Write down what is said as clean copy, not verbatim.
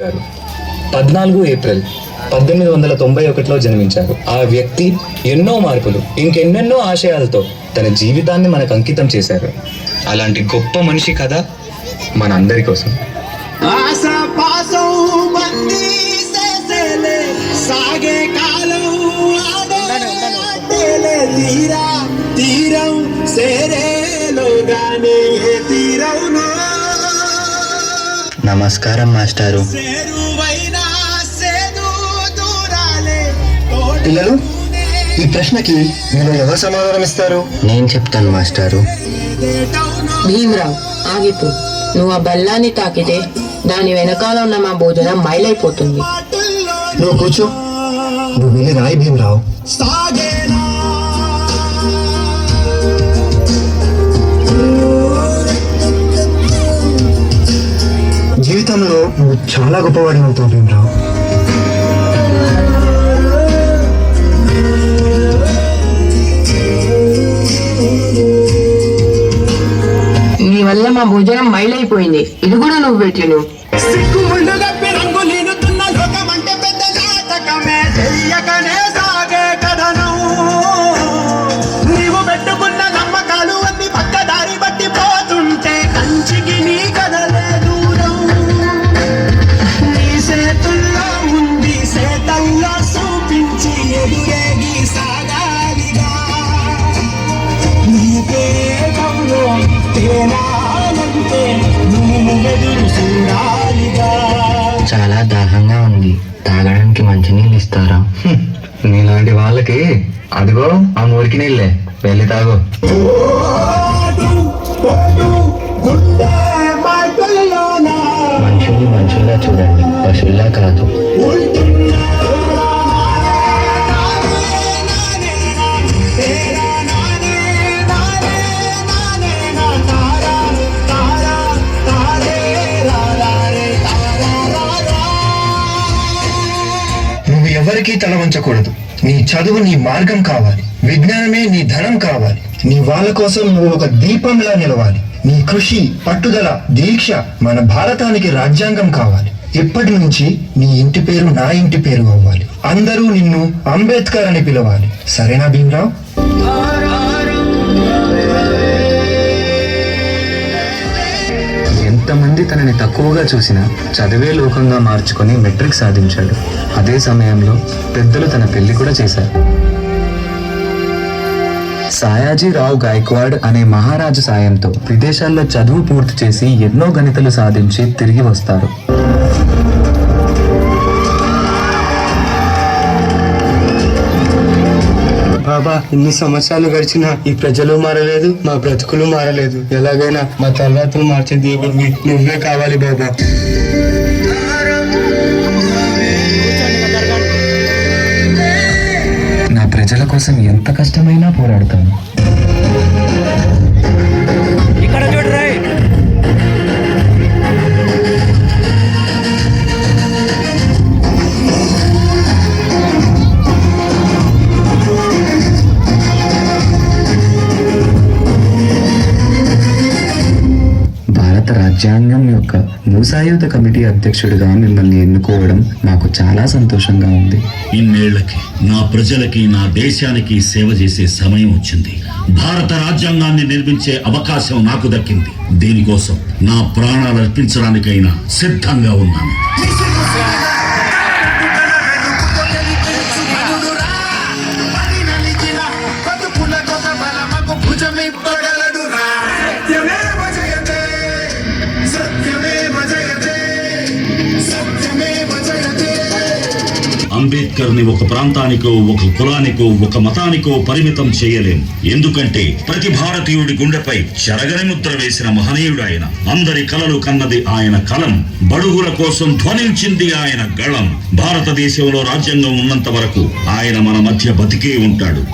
గారు 14 ఏప్రిల్ 1891లో జన్మించారు. ఆ వ్యక్తి ఎన్నో మార్పులు, ఇంకెన్నెన్నో ఆశయాలతో తన జీవితాన్ని మనకు అంకితం చేశారు. అలాంటి గొప్ప మనిషి కథ మన అందరి కోసం. నమస్కారం మాస్టారు. పిల్లలు, ఈ ప్రశ్నకి మీరు ఎవరు సమాధానం ఇస్తారు? నేను చెప్తాను మాస్టారు. భీమరావు, ఆగిపో. నువ్వు ఆ బెల్లాన్ని తాకితే దాని వెనకాల ఉన్న మా భోజనం మైలైపోతుంది. నువ్వు కూర్చో. నువ్వు వెళ్ళి రాయి భీమరావు. జీవితంలో నువ్వు చాలా గొప్పవాడి అవుతావు భీమరావు. నీ వల్ల మా భోజనం మైలైపోయింది. ఇది కూడా నువ్వు పెట్టిను. నీవు పెట్టుకున్న నమ్మకాలు అన్ని పక్కదారి బట్టి పోతుంటే కంచికి నీ కదలే దూరం. నీ చేతుల్లో ఉంది, చేతల్లో చూపించి ఎదురేగి సాగాలిగా. నీ పేరంలో తేనాలంటే నువ్వు ఎదురు చూడాలిగా. చాలా దాహంగా ఉంది. తాగడానికి మంచినీళ్ళు ఇస్తారా? నీలాంటి వాళ్ళకి అదిగో ఆ మురికి నీళ్ళే, వెళ్ళి తాగు. మనుషుల్ని మనుషుల్లా చూడండి, పశువుల్లా కాదు. నువ్వు ఎవరికీ తల వంచకూడదు. నీ చదువు నీ మార్గం కావాలి, విజ్ఞానమే నీ ధనం కావాలి. నీ వాళ్ళ కోసం నువ్వు ఒక దీపంలా నిలవాలి. నీ కృషి, పట్టుదల, దీక్ష మన భారతానికి రాజ్యాంగం కావాలి. ఇప్పటి నుంచి నీ ఇంటి పేరు నా ఇంటి పేరు అవ్వాలి. అందరూ నిన్ను అంబేద్కర్ అని పిలవాలి. సరేనా భీమరావు? ఎంతమంది తనని తక్కువగా చూసినా చదివే లోకంగా మార్చుకొని మెట్రిక్ సాధించాడు. అదే సమయంలో పెద్దలు తన పెళ్లి కూడా చేశారు. సాయాజీరావు గాయక్వాడ్ అనే మహారాజు సాయంతో విదేశాల్లో చదువు పూర్తి చేసి ఎన్నో గణితలు సాధించి తిరిగి వస్తారు. బాబా, ఇన్ని సంవత్సరాలు గడిచినా ఈ ప్రజలు మారలేదు, మా బ్రతుకులు మారలేదు. ఎలాగైనా మా తలరాతలు మార్చే దేవుడివి నువ్వే కావాలి బాబా. నా ప్రజల కోసం ఎంత కష్టమైనా పోరాడతాను. భారత రాజ్యాంగం యొక్క మూసాయుధ కమిటీ అధ్యక్షుడిగా మిమ్మల్ని ఎన్నుకోవడం నాకు చాలా సంతోషంగా ఉంది. ఇన్నేళ్లకి నా ప్రజలకి, నా దేశానికి సేవ చేసే సమయం వచ్చింది. భారత రాజ్యాంగాన్ని నిర్మించే అవకాశం నాకు దక్కింది. దీనికోసం నా ప్రాణాలు అర్పించడానికైనా సిద్ధంగా ఉన్నాను. అంబేద్కర్ ని ఒక ప్రాంతానికో, ఒక కులానికో, ఒక మతానికో పరిమితం చేయలేం. ఎందుకంటే ప్రతి భారతీయుడి గుండెపై చెరగని ముద్ర వేసిన మహనీయుడు ఆయన. అందరి కలలు కన్నది ఆయన కలం. బడుగుల కోసం ధ్వనించింది ఆయన గళం. భారతదేశంలో రాజ్యాంగం ఉన్నంత వరకు ఆయన మన మధ్య బతికే ఉంటాడు.